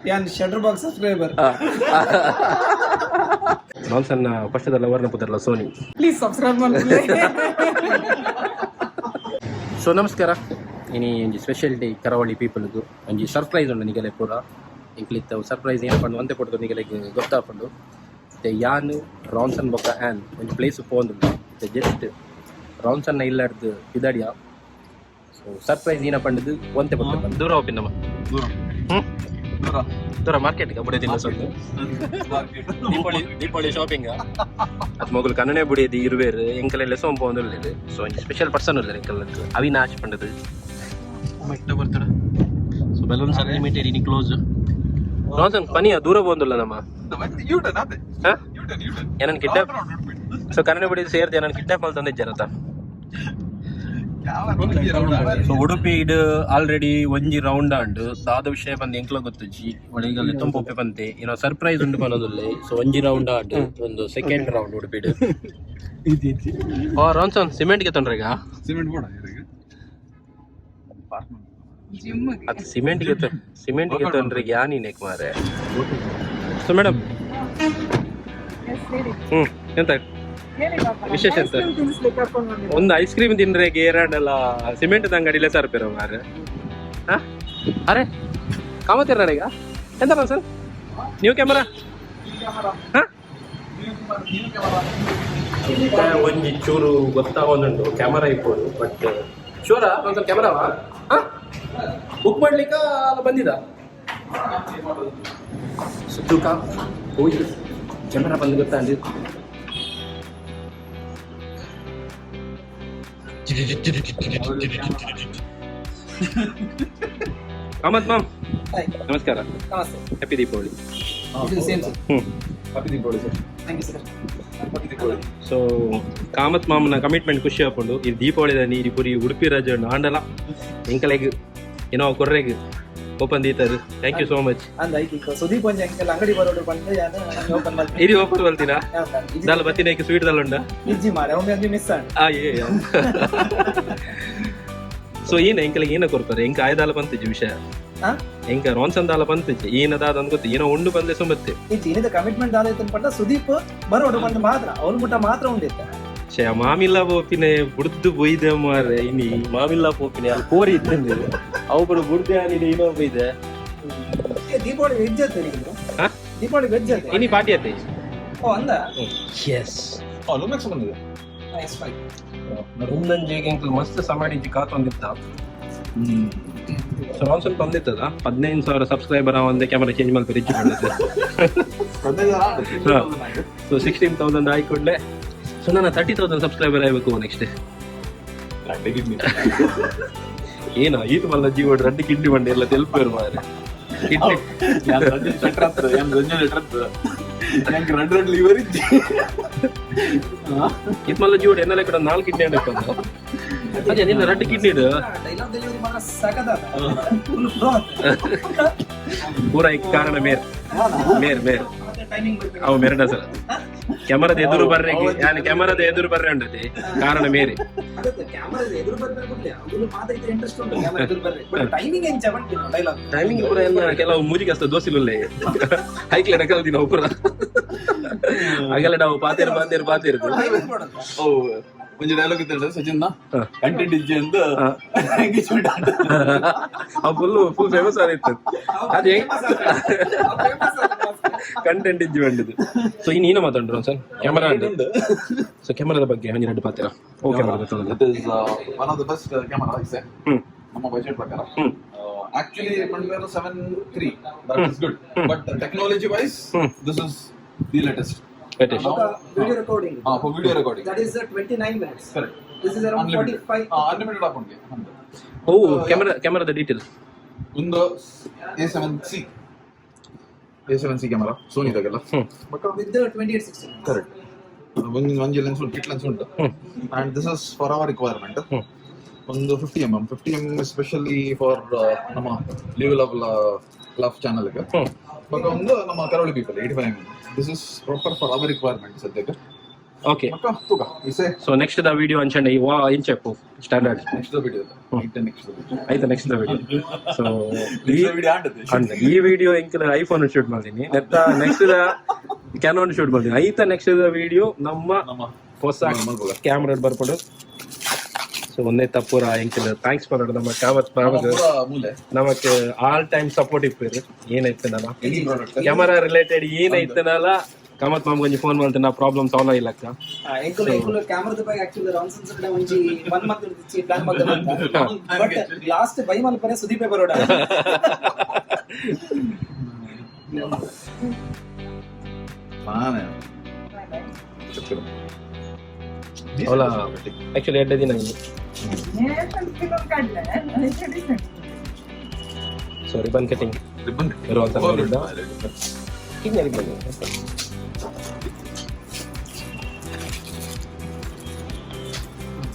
Shutter box subscriber ನಾನ್ಸನ್ನ ಪಕ್ಷದಲ್ಲ ವರ್ಣ ಪುತ್ರಲ್ಲ Sony please subscribe ಮಾಡಿ. So ನಮಸ್ಕಾರ. ಇನಿ ಒಂಜಿ ಸ್ಪೆಷಲ್ ಡೇ ಕರಾವಳಿ ಪೀಪಲ್ಗೂ ಒಂಜಿ ಸರ್ಪ್ರೈಸ್ ಉಂಡು ನಿಗಲೆ ಪೂರ ಇಂಕ್ಲಿತ್ತ ಸರ್ಪ್ರೈಸ್ ಏನು ಪಂಡು ಒಂತೆ ಕೊಡ್ತು ನಿಗಲೆಗೆ ಗೊತ್ತಾಪಂಡು ಯಾನ್ ರಾನ್ಸನ್ ಬೊಕ್ಕ ಆ್ಯನ್ ಒಂಜಿ ಪ್ಲೇಸ್ ಪೋಂದು ಜಸ್ಟ್ ರಾನ್ಸನ್ನ ಇಲ್ಲಾರ್ದು ಇದಾಡಿಯ. ಸೊ ಸರ್ಪ್ರೈಸ್ ಏನ ಪಂಡದು ಒಂತೆ ಕೊಡ್ತು ದೂರ ಹೋಪಿನಮ್ಮ ದೂರ ಮಾರ್ಕೆಟ್ಗೆ ಬುಡಿದಿಲ್ಲ ಸ್ವಲ್ಪ ದೀಪಾವಳಿ ಶಾಪಿಂಗ್ ಅದು ಮೊಗಲು ಕನ್ನಡ ಬುಡಿಯದು ಇರುವೇರು ಎಂಕಲೆಲ್ಲ ಸೋಂಪು ಒಂದು ಒಳ್ಳೇದು. ಸೊ ಒಂಜಿ ಸ್ಪೆಷಲ್ ಪರ್ಸನ್ ಉಳ್ಳದು ಎಂಕಲ್ ಅವಿನಾಶ್ ಪಂಡದು ಮಟ್ಟ ಬರ್ತಾರ. ಸೊ ಬಲೂನ್ಸ್ ಅನ್ಲಿಮಿಟೆಡ್ ಇನಿ ಕ್ಲೋಸ್ ರಾನ್ಸನ್ ಪನಿಯ ದೂರ ಬಂದಿಲ್ಲ ನಮ್ಮ ಏನನ್ ಕಿಡ್ನಾಪ್. ಸೊ ಕನ್ನಡ ಬುಡಿದು ಸೇರ್ದು ಏನನ್ ಕಿಡ್ನಾಪ್ ಅಲ್ಲಿ ತಂದಿದ್ದಾರತ್ತ. ಸೊ ಉಡುಪಿ ಇಡ್ ಆಲ್ರೆಡಿ ಒಂಜಿ ರೌಂಡ್ ಆಂಡ್ ದಾದ ವಿಷಯ ಬಂದು ಎಂಕ್ಲ ಗೊತ್ತುಜಿ ಒಳಗಲ್ಲಿ ತುಂಬೊಪ್ಪೆ ಬಂತೆ ಏನೋ ಸರ್ಪ್ರೈಸ್ ಉಂಟು ಬನ್ನೋದಿಲ್ಲ. ಸೊ ಒಂಜಿ ರೌಂಡ್ ಆಂಡ್ ಒಂದು ಸೆಕೆಂಡ್ ರೌಂಡ್ ಉಡುಪಿ ರಾನ್ಸನ್ ಸಿಮೆಂಟ್ಗೆ ತೊಂದ್ರೆಗ ಅದು ಸಿಮೆಂಟ್ಗೆ ತೊಂದ್ರೆಗೆ ಯಾ ನೀನೆಕ್ ಮಾರೆ. ಸೊ ಮೇಡಮ್ ಎಂತ ವಿಶೇಷ ಎಂತ ಒಂದು ಐಸ್ ಕ್ರೀಮ್ ತಿಂದ್ರೆಗೆ ಎರಡಲ್ಲ ಸಿಮೆಂಟ್ ಅಂಗಡಿಲೇ ಸರ್ಪಿರೋ ಮಾರೆ. ಅರೆ ಕಾಮತ್ತಿರ ಎಂತ ಸರ್ ನ್ಯೂ ಕ್ಯಾಮರಾ ಒಂಜಿ ಚೂರು ಗೊತ್ತಾಗೋದುಂಟು ಕ್ಯಾಮರಾ ಇಪ್ಪೋದು ಬಟ್ ಶೂರಾ ಒಂದು ಕ್ಯಾಮರಾವಾ ಬುಕ್ ಮಾಡ್ಲಿಕ್ಕ ಬಂದಿದ ಸುತ್ತೂಕ ಹೋಗಿ ಕ್ಯಾಮರಾ ಬಂದು ಗೊತ್ತಾಂಡಿ. ಕಾಮತ್ ಮಾಮ್ ನಮಸ್ಕಾರ. ಹ್ಯಾಪಿ ದೀಪಾವಳಿ. ಸೊ ಕಾಮತ್ ಮಾಮನ ಕಮಿಟ್ಮೆಂಟ್ ಖುಷಿ ಹಾಕೊಂಡು ಈ ದೀಪಾವಳಿ ನೀರು ಪುರಿ ಉಡುಪಿ ರಾಜ ಆಂಡಲ ಎಂಕಲೆಗ್ ಏನೋ ಕೊರ್ರೆಗ್ ಓಪನ್ ದೀತಾರು. Thank you so much. Sudeep ಅಂಗಡಿ ಬರೋಡು ಬಂದು ಇರಿ ಓಪನ್ ಬರ್ತೀರಾ ದಾಲ್ ಬತ್ತಿನ ಸ್ವೀಟ್ ದಲ್ಲ ಉಂಡ ಮಿಸ್ ಸೊ ಏನ ಎಂಕಲಿಗೆ ಏನ ಕೊಡ್ತಾರೆ ಎಂಕ ಆಯ್ದಾಲ ಬಂತಿಜಿ ವಿಷಯ ಎಂಕ ರಾನ್ಸನ್ ದಾಲ ಬಂತಿಜಿ ಏನದಾದ ಅಂತ ಗೊತ್ತು ಏನೋ ಉಂಡು ಬಂದೆ ಸುಮ್ಮತ್ತೆ ಚೀನದ ಕಮಿಟ್ಮೆಂಟ್ ಆದೈತೆ ಪಟ್ಟ ಸುದೀಪ್ ಬರೋಡು ಬಂದು ಮಾತ್ರ ಅವ್ರ ಮುಟ್ಟ ಮಾತ್ರ ಉಂಡಿತ್ತ ಮಾಮಿಲ್ಲ ಪೋಪಿನೆ ಬುಡ್ದು ಬೊಯ್ದೆ ಮಾರೆ ಇನಿ ಮಾಮಿಲ್ಲ ಪೋಪಿನೆ ಅಲ್ಲಿ ಕೋರಿ ಇದ್ದಂಗೆ ಅವು ಬರು ಬುಡ್ದೆ ಆನಿದೆ ಇನ್ನೊಬ್ಬ ಇದೆ. ದೀಪಾವಳಿ ವೆಜ್ ಅತ್ತೆ ದೀಪಾವಳಿ ವೆಜ್ ಅತ್ತೆ ಇನಿ ಪಾರ್ಟಿ ಅತ್ತೆ ಓ ಅಂದ ಎಸ್ ಮುಂದಂಜಿಗೆ ಅಂಕಲ್ ಮಸ್ತ್ ಸಮಾಡಿಜಿ ಕಾತೊಂದಿತ್ತ. ಸೊ ರಾನ್ಸನ್ ತಂದಿತ್ತದ 15,000 ಸಬ್ಸ್ಕ್ರೈಬರ್ ಒಂದೇ ಕ್ಯಾಮರಾ ಚೇಂಜ್ ಮಾಡಿ ರಿಚ್ ಮಾಡಿದ್ದೆ. ಸೊ 16,000 ಆಯ್ಕೊಂಡೆ. ಸೊ ನಾನು 30,000 ಸಬ್ಸ್ಕ್ರೈಬರ್ ಆಗಬೇಕು ನೆಕ್ಸ್ಟ್. ಏನೋ ಈತ ಮಲ್ಲ ಜೀವ ರಡ್ಡಿ ಕಿಡ್ನಿ ಬಂಡಿ ಎಲ್ಲ ತೆಲ್ಪೇರು ಮಾರೆ ಕಿಡ್ನಿ ಈತ ಮಲ್ಲ ಜೀವ ಎನ್ನಲೆ ಕೂಡ 4 ಕಿಡ್ನಿ ಅಂಡಪ್ಪ ಅದೇ ನಿನ್ನ ರಡ್ಡಿ ಕಿಡ್ನಿ ಇಡು ಪೂರ ಕಾರಣ ಮೇರ್ ಮೇರ್ ಮೇರ್ ಅವು ಮೆರಡ ಸರ್ ಕ್ಯಾಮರಾದ ಎದುರು ಬರ್ರೆ ನಾನು ಕ್ಯಾಮರಾದ ಎದುರು ಬರ್ರೆ ಉಂಟತಿ ಕಾರಣ ಮೇರೆ ಟೈಮಿಂಗ್ ಪೂರ ಎಲ್ಲ ಕೆಲವು ಮೂಜಿಗೆ ಅಷ್ಟ ದೋಸಿಲುಲ್ಲೆ ಹೈಕ್ಲೆಡ ಕಲ್ದಿನ ಪೂರ ಹಾಗೆಲ್ಲ ನಾವು ಪಾತಿರ್ದು ಒಂಜಿ ಡೈಲಾಗ್ ಇತ್ತು ಸಚಿನ್ ಕಂಟೆಂಟ್ ಇಜ್ಜಿ ಅಂತ ಎಂಗೇಜ್ಮೆಂಟ್ ಫುಲ್ ಫೇಮಸ್ ಆಗಿತ್ತು ಅದೇ ಕಂಟೆಂಟ್ ಇಜ್ಜಿ ಬಂದಿದ್ದು. ಸೊ ಇನ್ನು ಏನು ಮಾತಾಡ್ರು ಸರ್ ಕ್ಯಾಮರಾ ಉಂಟು. ಸೊ ಕ್ಯಾಮರಾದ ಬಗ್ಗೆ ಒಂಜಿ ಎರಡು ಪಾತಿರ okay one of the best camera ಇಸೆ ನಮ್ಮ ಬಜೆಟ್ ಪ್ರಕಾರ. ಆಕ್ಚುಲಿ ಬಂದ್ಮೇಲೆ 7.3 that is good but technology wise this is the latest. video recording for video recording that is 29 minutes. Correct. This is around unlimited. 45 unlimited apunge ಕ್ಯಾಮರಾದ detail ಒಂದು A7C camera Sony ದಗೆಲ್ಲ but with the 2860 correct ಒಂದು lens ಉಂಟು kit lens ಉಂಟು and this is for our requirement ಒಂದು 50mm especially for ನಮ್ಮ level of love channel ಗೆ but ಒಂದು ನಮ್ಮ ಕರಾವಳಿ people 85mm this is proper for our requirement ಸದ್ಯಕ್ಕೆ okay Maka, tuga. You say so next the video అంచండి ఏం చెప్పు standard next the video. Next the video. అయితే next the video so Next the video ಆಂಟದೆ. ಈ video ಇಂಕಲ್ iPhone shoot ಮಾಡ್ತೀನಿ next the Canon shoot ಮಾಡ್ತೀನಿ ಐತ ನೆಕ್ಸ್ಟ್ ದ ವಿಡಿಯೋ ನಮ್ಮ ಹೊಸ ಕ್ಯಾಮ್ರಾ ಬರ್ಪಡು ಸೊ ಒಂದೇ ತಪ್ಪುರ ಎಂಕಲ್ ಥ್ಯಾಂಕ್ಸ್ ಮಾಡೋದು ನಮ್ಮ ಕಾಮತ್ Pura mule. ನಮಕ್ ಆಲ್ ಟೈಮ್ ಸಪೋರ್ಟ್ ಇಪ್ಪೇರು ಏನೈತನಲ್ಲ Any product. ಕ್ಯಾಮರಾ ರಿಲೇಟೆಡ್ ಏನೈತನಲ್ಲ ಕಾಮತ್ ಮಾಮ್ ಕೊಂಚ ಫೋನ್ ಮಾಡ್ತೀನಿ ನಾ ಪ್ರಾಬ್ಲಮ್ ಸಾಲ್ವ್ ಆಗಿಲ್ಲಕ್ಕ ಎಂಕುಲು ಕ್ಯಾಮರಾದ ಬಗ್ಗೆ ಆಕ್ಚುಲಿ ರಾನ್ಸನ್ಸ್ ಕಡೆ ಒಂಜಿ 1 ಮಂತ್ ಇರ್ತಿಚ್ಚಿ ಪ್ಲಾನ್ ಮಾಡ್ದ ಬಟ್ ಲಾಸ್ಟ್ ಬೈ ಮಲ್ಪನೆ ಸುದೀಪ್ ಬರೋಡ Mane. ಅವಳ ಆಕ್ಚುಲಿ 2 ದಿನ ಆಗಿದೆ ಸೊ ರಿಬನ್ ಕಟಿಂಗ್ Ribbon. ಇರುವಂತ ನೋಡಿದ್ದ ಹಿಂಗೆ ರಿಬನ್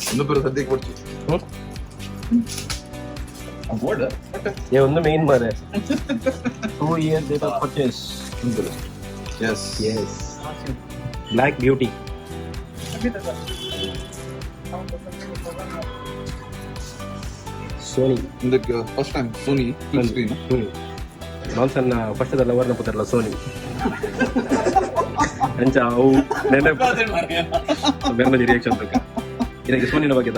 ಒಂದು ಪೇರು ಸದ್ಯಕ್ಕೆ ಕೊಡ್ತಿ. ಬೋರ್ಡ್ ये ಒಂದು ಮೇನ್ ಮಾರೆ 2 years date of purchase yes yes black beauty Sony ಇದಕ್ಕೆ ಫಸ್ಟ್ ಟೈಮ್ ಸೋನಿ ಸ್ಕ್ರೀನ್ ನಾನ್ಸನ್ನ ಫಸ್ಟ್ ಅದೆಲ್ಲ ವರ್ಣ ಪುತ್ರಲ್ಲ ಸೋನಿ ಅಂಚ ಅವು ನೆನಪು ಬೇರೆ ರಿಯಾಕ್ಷನ್ ಬೇಕಾ ಇದಕ್ಕೆ ಸೋನಿನ ಬಗ್ಗೆ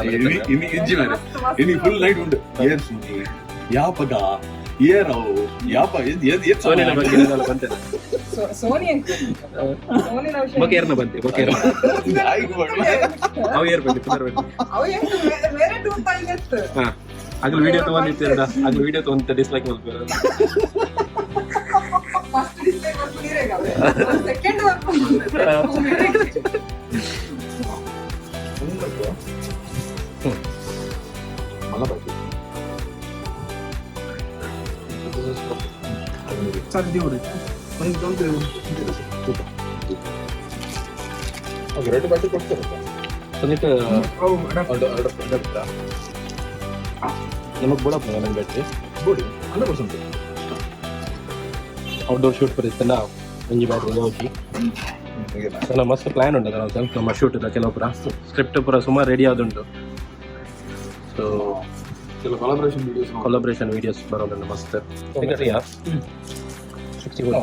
ಇನಿ ಇಜ್ಜಿ ಮೇಲೆ ಇನಿ ಫುಲ್ ನೈಟ್ ಉಂಟು ಏರ್ ಸೋನಿ ಯಾಪಗ ಏರವು ಯಾಪ ಸೋನಿನ ಬಗ್ಗೆ ಬಂತೆ ಸೋನಿ ಬೊಕೇರ್ನ ಬಂತೆ ಬೊಕೇರ್ನ ಅವು ಏರ್ ಬಂದೆ ಪುನರ್ ಬಂದೆ ಬೇರೆ ಟೂರ್ ತಾಯಿತ್ತು ಹಾ ಆಗ್ಲು ವಿಡಿಯೋ ತಗೊಂಡಿರ್ತೀರಡ ಆಗ್ಲು ವಿಡಿಯೋ ತಗೊಂತ ಡಿಸ್ಲೈಕ್ ಮಾಡ್ತೀರ ಫಸ್ಟ್ ಡಿಸ್ಪ್ಲೇ ಮಾಡ್ಕೊಂಡಿರೇಗ ಸೆಕೆಂಡ್ ವರ್ಕ್ मला पाहिजे ಸರ್ದಿ ಹೊಡಿತು ಒಂದು ದೊಡ್ಡ ರೆಡ್ ಬ್ಯಾಟರಿ ಕೊಡ್ತಾರೆ ಸೊನ್ನಿಟ್ಟು ಅವು ನಮಗೆ ಬಿಡಪ್ಪ ನನ್ನ ಬ್ಯಾಟ್ರಿ ಬೋಡಿ 100% ಔಟ್ಡೋರ್ ಶೂಟ್ ಬರೀತಲ್ಲ ಒಂಜಿ ಬ್ಯಾಟ್ರಿ ಹೋಗಿ ನನ್ನ ಮಸ್ತ್ ಪ್ಲಾನ್ ಉಂಟು ನಾವು ಸ್ವಲ್ಪ ನಮ್ಮ ಶೂಟ್ ಇಲ್ಲ ಕೆಲವೊಬ್ಬರ ಸ್ಕ್ರಿಪ್ಟ್ ಪೂರ ಸುಮಾರು ರೆಡಿ ಆದುಂಟು ಸೊ ಕೆಲವು ಕೊಲಾಬ್ರೇಷನ್ ವೀಡಿಯೋಸ್ ಬರೋದುಂಟು ಮಸ್ತ್ ಯಾ 64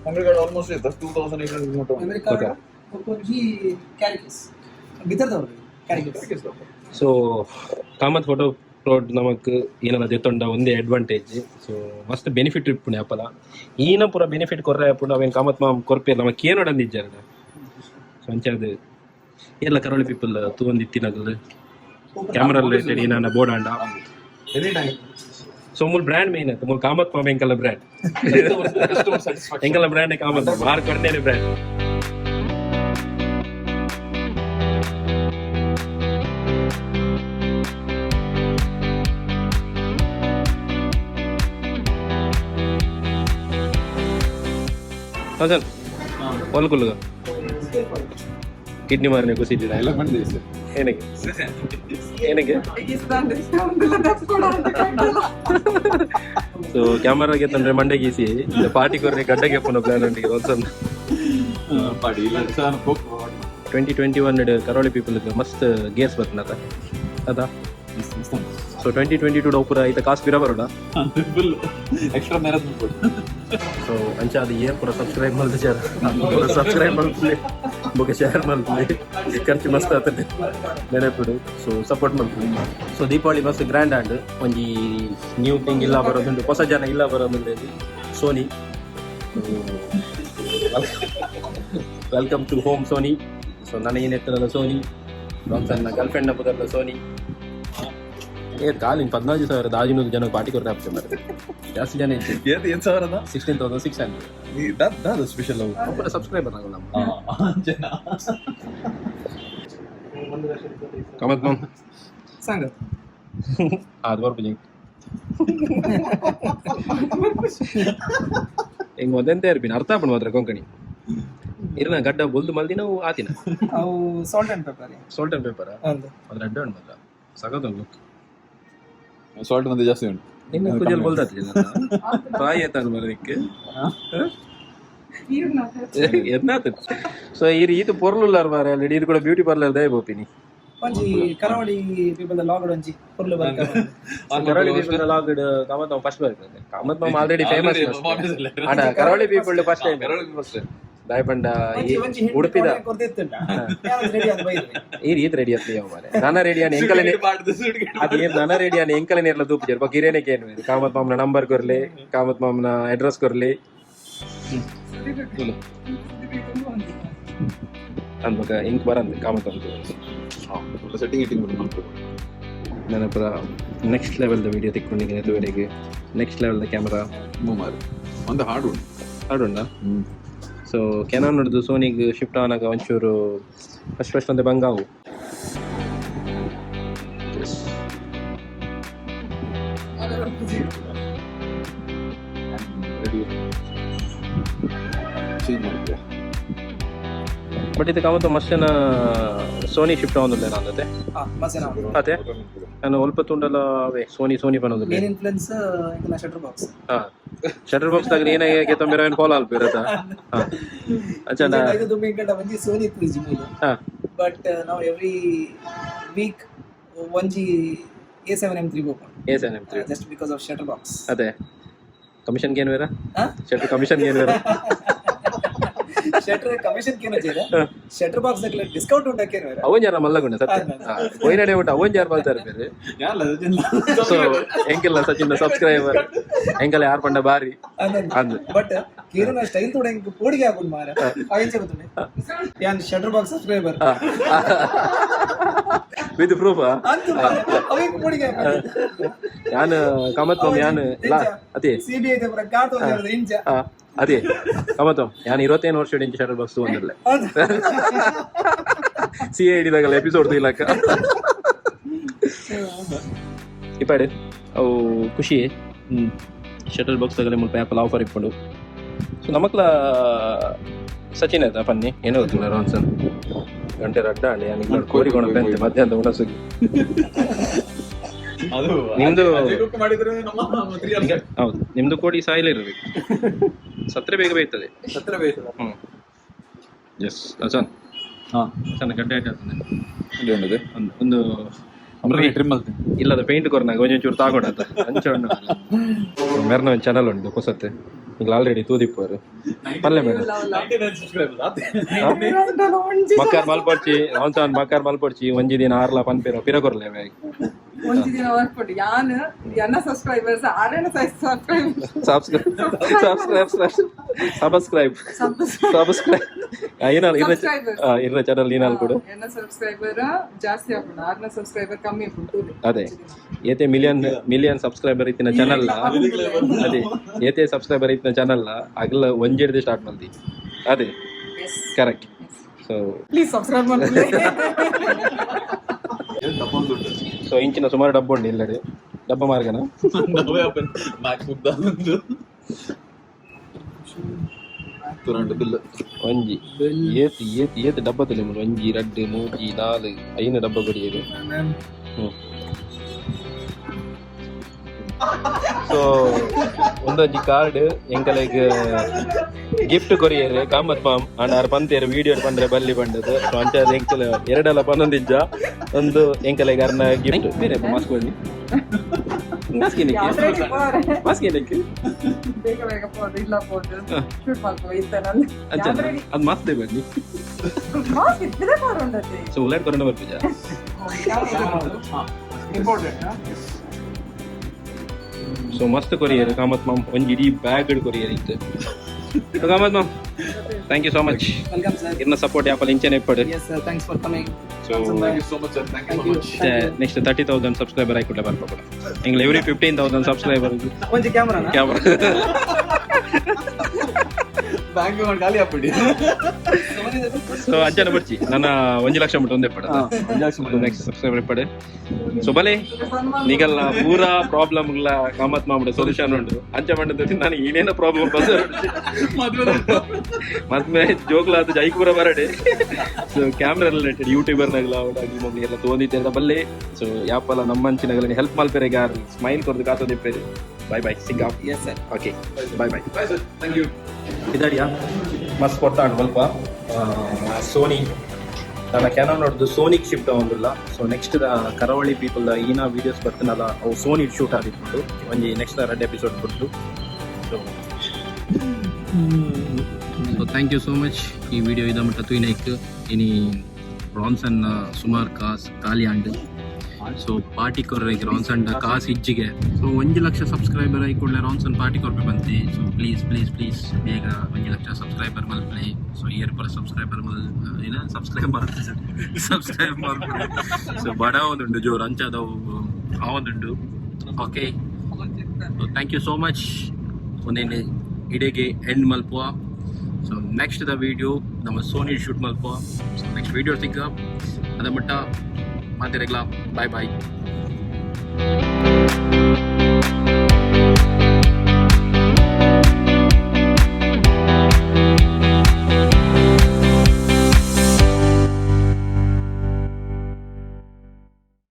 ಅಮೆರಿಕಾ ಆಲ್ಮೋಸ್ಟ್ ಇದೆ 2800 ನೋಟ್ ಅಮೆರಿಕ ಒಂಜಿ ಕ್ಯಾರಿಕಸ್ ಬಿತ್ತರ್ದವ್ರು ಕ್ಯಾರಿಕಸ್ ಸೊ ಕಾಮತ್ ಫೋಟೋ ಪ್ಲಾಟ್ ನಮಕ್ ಏನಾರ ದೆತ್ತೊಂಡ ಒಂದೇ ಅಡ್ವಾಂಟೇಜ್ ಸೊ ಮಸ್ತ್ ಬೆನಿಫಿಟ್ ಇಪ್ಪುಣೆ ಅಪ್ಪಲ ಈನ ಪೂರ ಬೆನಿಫಿಟ್ ಕೊರ್ರೆ ಅಪ್ಪುಂಡು ಅವೇನು ಕಾಮತ್ ಮಾಮ್ ಕೊರ್ಪೆ ನಮಕ್ ಏನೋಡ ಅಂದಿಜ್ಜಾರ ಸೊ ಅಂಚಾದ ಎಲ್ಲ ಕರಾವಳಿ ಪೀಪಲ್ ತೂಂದಿತ್ತಿನಗಲ್ ಕ್ಯಾಮರಾ ರಿಲೇಟೆಡ್ ಏನಾನ ಬೋರ್ಡ್ ಆಂಡ ಎನಿ ಟೈಮ್ ಸೊ ಮೂಲ್ ಬ್ರ್ಯಾಂಡ್ ಮೇನ್ ಆಯ್ತು ಮೂಲ್ ಕಾಮತ್ ಮಾಮ್ ಎಂಕಲ್ಲ ಬ್ರ್ಯಾಂಡ್ ಕಸ್ಟಮರ್ ಸ್ಯಾಟಿಸ್ಫ್ಯಾಕ್ಷನ್ ಎಂಕಲ್ಲ ಬ್ರ್ಯಾಂಡ್ ಕಾಮತ್ ಮಾರ್ ಕೊರ್ನೇನೆ ಬ್ರ್ಯಾಂಡ್ ಸರ್ ಒಲ್ಕುಲ್ಗ ಕಿಡ್ನಿ ಮಾರನೆ ಕುಸಿದ್ದಿಲ್ಲ ಎಲ್ಲ ಬಂದಿದೆ ಸರ್ ಏನಕ್ಕೆ ಏನಕ್ಕೆ ಸೊ ಕ್ಯಾಮರಾಗೆ ತಂದ್ರೆ ಮಂಡೆ ಗೀಸಿ ಪಾರ್ಟಿ ಕೊರ್ರೆ ಗಡ್ಡಗೆ ಪುನಃ ಪ್ಲಾನ್ ಉಂಟಿಗೆ ಒಂದ್ಸಲ ಪಾಡಿ ಇಲ್ಲ ಸರ್ 2021 ಕರಾವಳಿ ಪೀಪಲ್ ಮಸ್ತ್ ಗೇರ್ಸ್ ಬರ್ತನತ ಅದಾ ಸೊ 2022 ಪೂರ ಐತ ಕಾಸ್ಟ್ ಬಿರ ಬರೋಡ ಫುಲ್ ಎಕ್ಸ್ಟ್ರಾ ಮ್ಯಾರೇಜ್ ಮಾಡ್ಕೊಡಿ ಸೊ ಅಂಚ ಅದು ಏನ್ ಪೂರ ಸಬ್ಸ್ಕ್ರೈಬ್ ಮಾಡ್ದೆ ಸರ್ ಸಬ್ಸ್ಕ್ರೈಬ್ ಮಾಡ್ಕೊಳ್ಳಿ ಬೊಕೆ ಶೇರ್ ಮಾಡ್ಕೊಳ್ಳಿ ಖರ್ಚು ಮಸ್ತ್ ಆಗ್ತದೆ ನೆನಪಿಡು ಸೊ ಸಪೋರ್ಟ್ ಮಾಡ್ಕೊಳ್ಳಿ ಸೊ ದೀಪಾವಳಿ ಮಸ್ತ್ ಗ್ರ್ಯಾಂಡ್ ಆಂಡ್ ಒಂಜಿ ನ್ಯೂ ಥಿಂಗ್ ಇಲ್ಲ ಬರೋದುಂಟು ಹೊಸ ಜನ ಇಲ್ಲ ಬರೋದುಂಟು Sony welcome to home Sony so ನನಗೇನು ಎತ್ತರಲ್ಲ ಸೋನಿ ನನ್ನ ಗರ್ಲ್ಫ್ರೆಂಡ್ನ ಪುದರ್ಲ ಸೋನಿ ಕಾಲಿನ 14,500 ಜನ ಪಾರ್ಟಿ ಕೊಡ್ರೆ ಆಗ್ತದೆ ಮತ್ತೆ ಜಾಸ್ತಿ ಜನ ಇತ್ತು ಏನು ಸಾವಿರದ 16,600 ದಾದ ಸ್ಪೆಷಲ್ ಅವು ಒಬ್ಬರ ಸಬ್ಸ್ಕ್ರೈಬರ್ ಆಗಲ್ಲ ನಮ್ಮ ಜನ ಕಮತ್ ಮಾಮ್ सांग ಅದು ಬರ್ಬೋದು ಹಿಂಗೆ ಮೊದಲಂತೆ ಇರ್ತೀನಿ ಅರ್ಥ ಆಗ್ಬಿಡು ಮಾತ್ರ ಕೊಂಕಣಿ ಇರನ ಗಡ್ಡ ಬೊಲ್ದು ಮಲ್ದಿ ನಾವು ಆತಿನ ಅವು salt and pepper salt and paper ಹೌದು ಅದ್ರ ಅಡ್ಡ ಉಂಟು ಮಾತ್ರ ಸಗದ ಲುಕ್ ಸಾಲ್ಟ್ ಮಂದಿ ಜಾಸ್ತಿ ಉಂಟು ನಿನ್ನ ಕುಜಲ್ ಬೊಲ್ದಾತಿಲ್ಲ ಪ್ರಾಯ ಆಯ್ತಾನು ಬರೋದಕ್ಕೆ ಎಂತ ಸೊ ಇದು ಪೊರ್ಲುಲ್ಲಾರ ಮಾರೆ ಆಲ್ರೆಡಿ ಇದು ಕೂಡ ಬ್ಯೂಟಿ ಪಾರ್ಲರ್ ದೇ ಬೋಪಿನಿ ಒಂಜಿ ಕರಾವಳಿ ಪೀಪಲ್ ಲಾಗಡ್ ಒಂಜಿ ಫುಲ್ ಕರಾವಳಿ ಪೀಪಲ್ ಲಾಗಡ್ ಕಾಮತ್ ಮಾಮ ಫಸ್ಟ್ ಬರ್ತದೆ ಕಾಮತ್ ಮಾಮ ಆಲ್ರೆಡಿ ಫೇಮಸ್ ಅಣ್ಣ ಕರಾವಳಿ ಪೀಪಲ್ ಫಸ್ಟ್ ಟೈಮ್ ದಾಯಪಂಡ ಉಡುಪಿದ ಈ ರೀತಿ ರೆಡಿ ಆಗ್ತದೆ ಯಾವ ಮಾರೆ ನನ್ನ ರೆಡಿ ಆನೆ ಎಂಕಲನೆ ಅದೇನು ನನ್ನ ರೆಡಿ ಆನೆ ಎಂಕಲನೆ ಎಲ್ಲ ತೂಪಿಜರ್ ಬಾ ಗಿರೇನೆಗೆ ಏನು ಕಾಮತ್ ಮಾಮನ ನಂಬರ್ ಕೊರ್ಲಿ ಕಾಮತ್ ಮಾಮನ ಅಡ್ರೆಸ್ ಕೊರ್ಲಿ ಅನ್ಬೇಕ ಇಂಕ್ ಬರಂದು ಕಾಮತ್ ಮಾಮ ಸೆಟ್ಟಿಂಗ್ ಇಟ್ಟಿಂಗ್ ನನ್ನ ಪುರ ನೆಕ್ಸ್ಟ್ ಲೆವೆಲ್ದ ವಿಡಿಯೋ ತೆಕ್ಕೊಂಡಿದ್ದೀನಿ ಇದುವರೆಗೆ ನೆಕ್ಸ್ಟ್ ಲೆವೆಲ್ದ ಕ್ಯಾಮ್ರಾ ಮಾರು ಒಂದು ಹಾಡು ಹಾಡುಂಡ ಸೊ ಕೆನಾನ್ ನೋಡಿದ್ದು ಸೋನಿಗೆ ಶಿಫ್ಟ್ ಆನಾಗ ಒಂಚೂರು ಫಸ್ಟ್ ಒಂದು ಬಂಗಾವು ಬಟ್ ಇದು ಕಾಮತ್ತು ಮಸ್ಟನ ಸೋನಿ ಶಿಫ್ಟ್ ಆಗೋದಿಲ್ಲ ನಾನತ್ತೆ ಅದೇ ನಾನು ಒಲ್ಪ ತುಂಡಲ್ಲ ಅವೇ ಸೋನಿ ಬನ್ನೋದಿಲ್ಲ ಮೇನ್ ಇನ್ಫ್ಲುಯೆನ್ಸ್ ಇಂಕಲ ಶಟರ್ ಬಾಕ್ಸ್ ಶಟರ್ ಬಾಕ್ಸ್ ದಾಗ ಏನಾಗೆ ತೊಂದರೆ ಕಾಲ್ ಆಲ್ಪಿರತ್ತ ಅಚ್ಚಂಡ ಇದು ದುಮ್ಮಿ ಗಂಟ ಒಂಜಿ ಸೋನಿ ಇತ್ತು ಜಿಮ್ಮುಲು ಬಟ್ ನಾವು ಎವ್ರಿ ವೀಕ್ ಒಂಜಿ A7M3 ಬೋಪ A7M3 just because of shutter box ಅದೇ ಕಮಿಷನ್ ಏನು ಬೇರೆ ಶಟರ್ ಕಮಿಷನ್ ಏನು ಬೇರೆ ಶಟರ್ ಕಮಿಷನ್ ಕೇನ ಜೇರ ಶಟರ್ ಬಾಕ್ಸ್ ದಾಗ ಡಿಸ್ಕೌಂಟ್ ಉಂಟಕ್ಕೆ ಬೇರೆ ಅವನ್ ಯಾರ ಮಲ್ಲಗುಂಡ ಸತ್ಯ ಒಯ್ನಡೆ ಉಂಟು ಅವನ್ ಯಾರು ಬರ್ತಾರೆ ಬೇರೆ ಸೊ ಎಂಕೆಲ್ಲ ಸಚಿನ್ ಸಬ್ಸ್ಕ್ರೈಬರ್ ಎಂಕೆಲ್ಲ ಯಾರು ಪಂಡ ಬಾರಿ ಅಂದ್ ಬಟ್ ಕೇರನ ಸ್ಟೈಲ್ ತೋಡ ಎಂಕ್ ಪೋಡಿಗೆ ಆಗುನ್ ಮಾರ ಆಯ್ಚೆ ಗೊತ್ತನೆ ಯಾನ್ shutter box subscriber with proof ಅಂತ ಅವೇಕ್ ಪೋಡಿಗೆ ಯಾನ್ ಕಮತ್ ಮಾಮ್ ಯಾನ್ ಅದೇ ಸಿಬಿಐ ದ ಪ್ರಕಾರ ತೋಜರದ ಇಂಚ ಅದೇ ಕಮತ್ ಯಾನ್ 21 ವರ್ಷ ಇಂಚ ಶಟರ್ ಬಾಕ್ಸ್ ಒಂದಲ್ಲ CID ದಾಗಲ್ಲ ಎಪಿಸೋಡ್ ಇಲ್ಲಕ ಇಪಾಡೆ ಅವು ಖುಷಿ ಶಟಲ್ ಬಾಕ್ಸ್ ದಾಗಲ್ಲ ಮುಲ್ಪ ಆಪಲ್ ಆಫರ್ ಇಟ್ಕೊಂಡು ಸೊ ನಮಕ್ಲ ಸಚಿನ್ ಆಯ್ತಾ ಪನ್ನಿ ಏನೋ ಗೊತ್ತಿಲ್ಲ ರಾನ್ಸನ್ ಗಂಟೆ ರಡ್ಡ ಅಂಡಿ ನನಗೆ ಕೋರಿಕೋಣ ಬೆಂತೆ ಮಧ್ಯಾಹ್ನದ ಉಣಸುಗಿ ನಿಮ್ದು ಹೌದು ನಿಮ್ದು ಕೋಡಿ ಸಾಯಿಲ್ ಇರಬೇಕು ಸತ್ರೆ ಬೇಗ ಬೇಯ್ತದೆ ಎಸ್ ಅಚಾನ್ ಚೆನ್ನಾಗಿ ಗಡ್ಡೆ ಹಾಕಿ ಒಂದು ಇಲ್ಲದ ಪೇಂಟ್ ಕೊರ್ನಾಗ ಒಂಚೂರು ತಾಗೊಂಡತ್ತ ಅಂಚಣ್ಣ ಮೆರ್ನ ಒಂದು ಚಾನಲ್ ಉಂಟು ಹೊಸತ್ತೆ ಈಗ ಆಲ್ರೆಡಿ ತೂದಿಪ್ಪರು ಪಲ್ಲೆ ಬೇಡ ಮಕ್ಕಾರ್ ಮಲ್ಪಡ್ಚಿ ರಾನ್ಸಾನ್ ಮಕ್ಕಾರ್ ಮಲ್ಪಡ್ಚಿ ಒಂಜಿ ದಿನ ಆರ್ಲ ಪನ್ಪೇರ ಪಿರಗೊರ್ಲೆ ಒಂಜಿ ದಿನ ವರ್ಕ್ಪಟ್ಟು ಯಾನ್ ಎನ್ನ ಸಬ್ಸ್ಕ್ರೈಬರ್ಸ್ ಆರೇನ ಸಬ್ಸ್ಕ್ರೈಬ್ ಇರ್ನ ಚಾನಲ್ ನೀನಾಲ್ ಕೊಡು ಎನ್ನ ಸಬ್ಸ್ಕ್ರೈಬರ್ ಜಾಸ್ತಿ ಆಪುಂಡು ಆರ್ನ ಸಬ್ಸ್ಕ್ರೈಬರ್ ಕಮ್ಮಿ ಆಪುಂಡು ಅದೇ ಏತೆ ಮಿಲಿಯನ್ ಸಬ್ಸ್ಕ್ರೈಬರ್ ಇತ್ತಿನ ಚಾನಲ್ ಅದೇ ಏತೆ ಸಬ್ಸ್ಕ್ರೈಬರ್ ಇತ್ತಿನ ಚಾನಲ್ ಅಗಲ ಒಂಜೆಡ್ದು ಸ್ಟಾರ್ಟ್ ಮಾಡ್ತಿ ಅದೇ ಕರೆಕ್ಟ್ ಸೊ ಪ್ಲೀಸ್ ಸಬ್ಸ್ಕ್ರೈಬ್ ಮಾಡಿ ಸೊ ಇಂಚಿನ ಸುಮಾರು ಡಬ್ಬ ಉಂಡು ಇಲ್ಲಡೆ ಡಬ್ಬ ಮಾರ್ಗನ ಒಂಜಿ ಏತ್ ಡಬ್ಬ ತಲೆ ಒಂಜಿ 2 3 4 5 ಡಬ್ಬ ಬಡಿಯರು ಸೊ ಒಂದೊಂಜಿ ಕಾರ್ಡ್ ಎಂಕಲೆಗ್ ಗಿಫ್ಟ್ ಕೊರಿಯರ್ ಕಾಮತ್ ಮಾಮ್ ಅಂಡ್ ಆರ್ ಪಂತೇರು ವಿಡಿಯೋ ಬಂದ್ರೆ ಬಲ್ಲಿ ಬಂದದ್ದು ಸೊ ಅಂಚದ ಎಂಕಲ ಎರಡೆಲ್ಲ ಪನ್ನೊಂದಿಜ್ಜ ಒಂದು ಎಂಕಲೆಗ್ ಅರ್ನ ಗಿಫ್ಟ್ ಬೇರೆ ಮಾಸ್ಕ್ ಬನ್ನಿ ಅದು ಮಾಸ್ಕ್ ಬನ್ನಿ ಸೊ ಉಲ್ಲಾಡ್ ಕೊರೋನಾ ಬರ್ತಿದ್ಯಾ ಸೊ ಮಸ್ತ್ ಕೊರಿಯರ್ ಕಾಮತ್ ಮಾಮ್ ಒಂಜಿ ಇಡೀ ಬ್ಯಾಗ್ ಕೊರಿಯರ್ ಇತ್ತು Kamath ma'am thank you so much welcome sir ಇನ್ನ ಸಪೋರ್ಟ್ ಯಾಪಲ್ ಇಂಚನೆ ಇಪ್ಪಡು yes sir thanks for coming so Thank you so much, sir. Thank you so much. Next 30,000 subscriber ಆಯ್ಕೊಟ್ಟೆ ಬರ್ಬೇಕು ಎಂಗ್ಲ ಎವ್ರಿ 15,000 ಸಬ್ಸ್ಕ್ರೈಬರ್ ಒಂಜಿ ಕ್ಯಾಮರಾನ ಕ್ಯಾಮ್ರಾ ಬ್ಯಾಂಕ್ ಅಕೌಂಟ್ ಖಾಲಿ ಆಗ್ಬಿಡಿ ಸೊ ಅಂಚನೆ ಬರ್ಚಿ ನನ್ನ 1 ಲಕ್ಷ ಮಟ್ಟ ಒಂದೇ ಪಡ ನೆಕ್ಸ್ಟ್ ಸಬ್ಸ್ಕ್ರೈಬರ್ ಇಪ್ಪಡೆ ಸೊ ಬಲೆ ನೀಗಲ್ಲ ಪೂರಾ ಪ್ರಾಬ್ಲಮ್ ಕಾಮತ್ ಮಾಮೂಡ ಸೊಲ್ಯೂಷನ್ ಉಂಟು ಅಂಚ ಮಂಡದ ನನಗೆ ಏನೇನೋ ಪ್ರಾಬ್ಲಮ್ ಬಸರ್ ಮತ್ತೆ ಜೋಕ್ಲಾದ ಜೈಪುರ ಬರಡೆ ಸೊ ಕ್ಯಾಮ್ರಾ ರಿಲೇಟೆಡ್ ಯೂಟ್ಯೂಬರ್ನಾಗಲ ಅವಡಾಗಿ ಮಮ್ಮಿ ಎಲ್ಲ ತೋಂದಿದ್ದೆ ಬಲ್ಲೆ ಸೊ ಯಾಪಲ್ಲ ನಮ್ಮಂಚಿನಾಗಲಿ ಹೆಲ್ಪ್ ಮಲ್ಪೆರೆಗೆ ಯಾರು ಸ್ಮೈಲ್ ಕೊರ್ದು ಕಾತೋದಿಪ್ಪೇರಿ ಬಾಯ್ ಬಾಯ್ ಸಿಂಗಾ yes sir okay bye bye Bye, sir. Thank you. ಇದಾಡಿಯಾ ಮಸ್ತ್ ಕೊಡ್ತಾಂಡು ಸ್ವಲ್ಪ ಸೋನಿ ನನ್ನ ಕ್ಯಾನನ್ ನೋಡಿದ್ದು ಸೋನಿಗೆ ಶಿಫ್ಟ್ ಆಗೋದಿಲ್ಲ. ಸೊ ನೆಕ್ಸ್ಟ್ ಕರಾವಳಿ ಪೀಪಲ್ ಈನ ವೀಡಿಯೋಸ್ ಬರ್ತಾನಲ್ಲ ಅವು ಸೋನಿ ಶೂಟ್ ಆಗಿಬಿಟ್ಟು ಒಂಜಿ ನೆಕ್ಸ್ಟ್ ರೆಡ್ ಎಪಿಸೋಡ್ ಕೊಟ್ಟು. So thank you so much. ಈ ವಿಡಿಯೋ ಇದ ಮಟ್ಟ ತೂಯಿನೈಕ್ ಇನಿ ರಾನ್ಸನ್ ಸುಮಾರು ಕಾಸ್ ಖಾಲಿ ಆಂಡ್. ಸೊ ಪಾರ್ಟಿ ಕೊರ್ರೆಗೆ ರಾನ್ಸನ್ ಕಾಸು ಇಜ್ಜಿಗೆ. ಸೊ 1 ಲಕ್ಷ ಸಬ್ಸ್ಕ್ರೈಬರ್ ಆಗಿ ಕೂಡಲೇ ರಾನ್ಸನ್ ಪಾರ್ಟಿ ಕೊರ್ಬೇಕು ಬಂತೆ. ಸೊ ಪ್ಲೀಸ್ ಪ್ಲೀಸ್ ಪ್ಲೀಸ್ ಬೇಗ 1 ಲಕ್ಷ ಸಬ್ಸ್ಕ್ರೈಬರ್ ಮಲ್ಪಲೆ. ಸೊ ಇಯರ್ ಪರ ಸಬ್ಸ್ಕ್ರೈಬರ್ ಸಬ್ಸ್ಕ್ರೈಬ್ ಮಾಡ್ಕೊಳ್ಳಿ. ಸೊ ಬಡ ಒಂದುಂಡು ಜೋರು ಅಂಚದವು ಆವೊಂದುಂಡು. Okay, so thank you so much. ಒಂದೇನು ಇಡೆಗೆ ಎಂಡ್ ಮಲ್ಪುವ. ಸೊ ನೆಕ್ಸ್ಟ್ ದ ವಿಡಿಯೋ ನಮ್ಮ ಸೋನಿ ಶೂಟ್ ಮಲ್ಪುವ. ಸೊ ನೆಕ್ಸ್ಟ್ ವಿಡಿಯೋ ಸಿಕ್ಕ ಅದ ಮಟ್ಟ ಮಾತಿರಗ್ಲ. ಬಾಯ್ ಬಾಯ್.